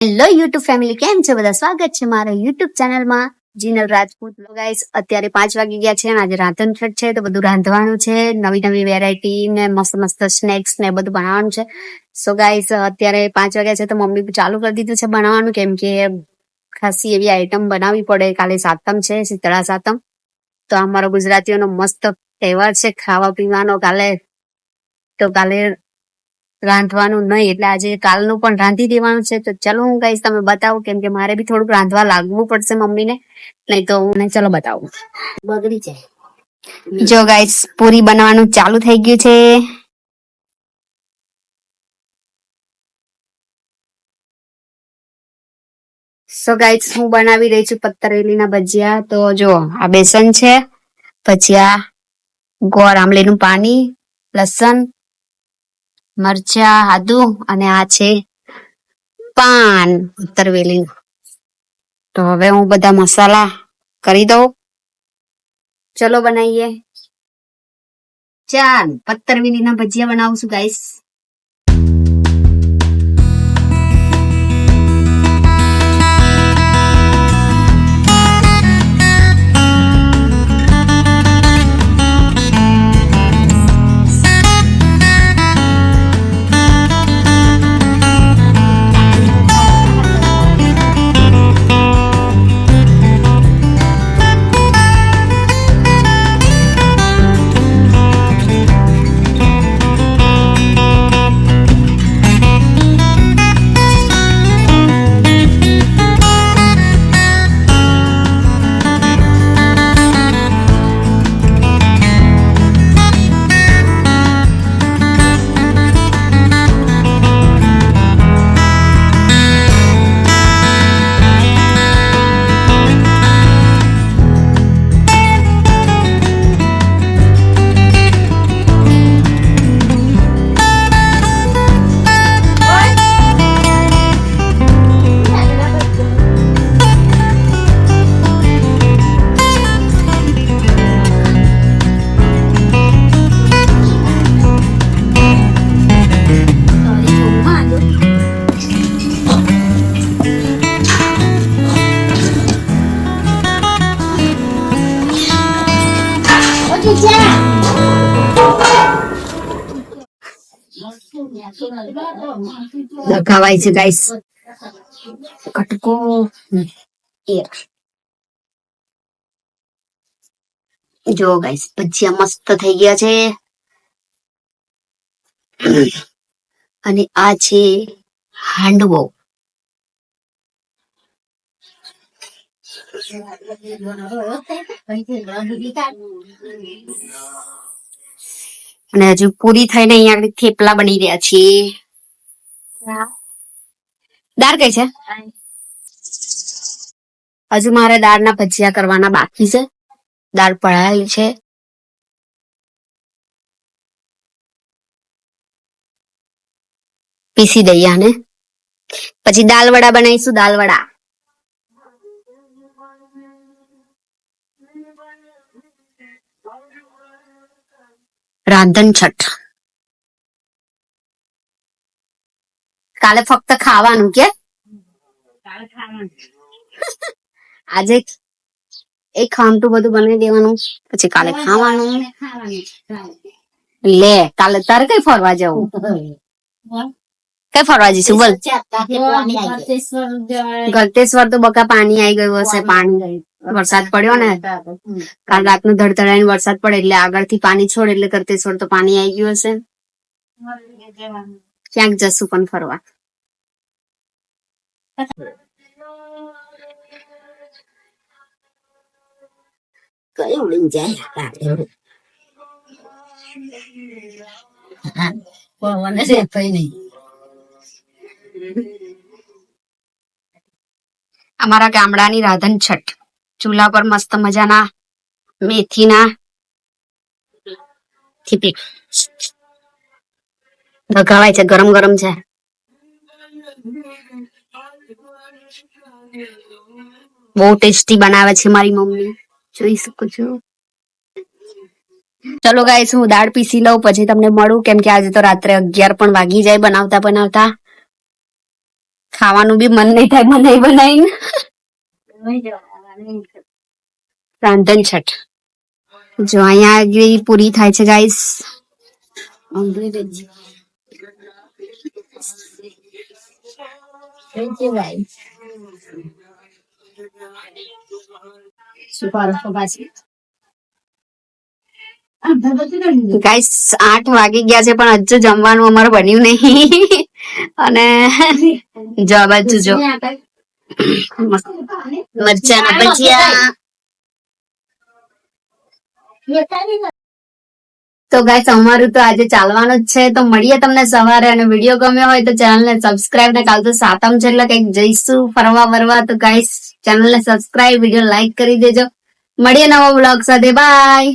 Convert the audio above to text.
Hello YouTube family, કેમ છે બધા? સ્વાગત છે મારા યુટ્યુબ ચેનલમાં જીનલ રાજપૂત. ગાઈસ, અત્યારે 5 વાગી ગયા છે અને આજે રાંધણ છઠ છે, તો બધું રાંધવાનું છે. નવી નવી વેરાયટી ને મસ્ત મસ્ત સ્નેક્સ ને બધું બનાવવાનું છે. સો ગાઈસ, અત્યારે 5 વાગ્યા છે તો મમ્મી ચાલુ કરી દીધું છે બનાવવાનું, કેમ કે ખાસી એવી આઈટમ બનાવવી પડે. કાલે સાતમ છે, શીતળા સાતમ. તો અમારો ગુજરાતીઓનો મસ્ત તહેવાર છે ખાવા પીવાનો. કાલે રાંધવાનું નહીં, એટલે આજે કાલનું પણ રાંધી દેવાનું છે. તો ચલો હું ગાઈસ તમે બતાવું, કેમ કે મારે બી થોડુંક રાંધવા લાગવું પડશે મમ્મીને, નહીં તો હું ચલો બતાવું. બગડી જાય. જો ગાઈસ, પૂરી બનાવવાનું ચાલુ થઈ ગયું છે. સો ગાઈસ, હું બનાવી રહી છું પત્તરેલીના ભજીયા. તો જો આ બેસન છે, પછી આ ગોળ આમલીનું પાણી, લસણ, મરચા, આદુ અને આ છે પાન પત્તરવેલી. તો હવે હું બધા મસાલા કરી દઉં. ચલો બનાવીએ. ચાલ પત્તરવેલીના ભજીયા બનાવું છું ગાઈસ. દખાવાય છે ગાઈસ, કટકો. જો ગાઈસ, ભજીયા મસ્ત થઈ ગયા છે. અને આ છે હાંડવો. અને હજુ પૂરી થઈને અહીંયા થેપલા બની રહ્યા છે. દાળ કઈ છે? હજુ મારે દાળના ભજીયા કરવાના બાકી છે. દાળ પડાયેલી છે. પીસી દઈએ આને, પછી દાલ વડા બનાવીશું. દાલ વડા. રાંધણ છઠ કાલે ફક્ત ખાવાનું કે આજે એક ખામટું બધું બનાવી દેવાનું, પછી કાલે ખાવાનું. લે, કાલે તારે કઈ ફરવા જવું? કઈ ફરવા જઈશું બોલ? ગલતેશ્વર તો બકા પાણી આવી ગયું હશે. પાણી વરસાદ પડ્યો ને કાલ રાતનું ધડધડાઈને વરસાદ પડે એટલે આગળથી પાણી છોડે એટલે ગલતેશ્વર તો પાણી આવી ગયું હશે. ક્યાંક જશું પણ ફરવા. અમારા ગામડાની રાંધણ છઠ ચૂલા પર મસ્ત મજાના મેથીના દગાવાય છે. ગરમ ગરમ છે. બહુ ટેસ્ટી બનાવે છે મારી મમ્મી, જોઈ શકો છો. ચલો ગાઈસ, હું દાળ પીસી લઉં પછી તમને મળું, કેમ કે આજે તો રાત્રે 11 પણ વાગી જાય બનાવતા બનાવતા. ખાવાનું બી મન નહીં થાય બનાવી બનાવીને. રાંધણ છઠ જો અહીંયા આગળ પૂરી થાય છે ગાઈસ. ગાઈસ 8 વાગી ગયા છે પણ હજુ જમવાનું અમારે બન્યું નહીં. અને જો આ બાજુ જો મરચાના ભજીયા. તો ગાઈસ અમારું તો આજે ચાલવાનું જ છે. તો મળીએ તમને સવારે. અને વિડીયો ગમ્યો હોય તો ચેનલને સબસ્ક્રાઇબ. ને કાલ તો સાતમ છે એટલે કઈક જઈશું ફરવા વરવા. તો ગાઈસ ચેનલને સબસ્ક્રાઇબ, વિડીયો લાઈક કરી દેજો. મળીએ નવા બ્લોગ સાથે. બાય.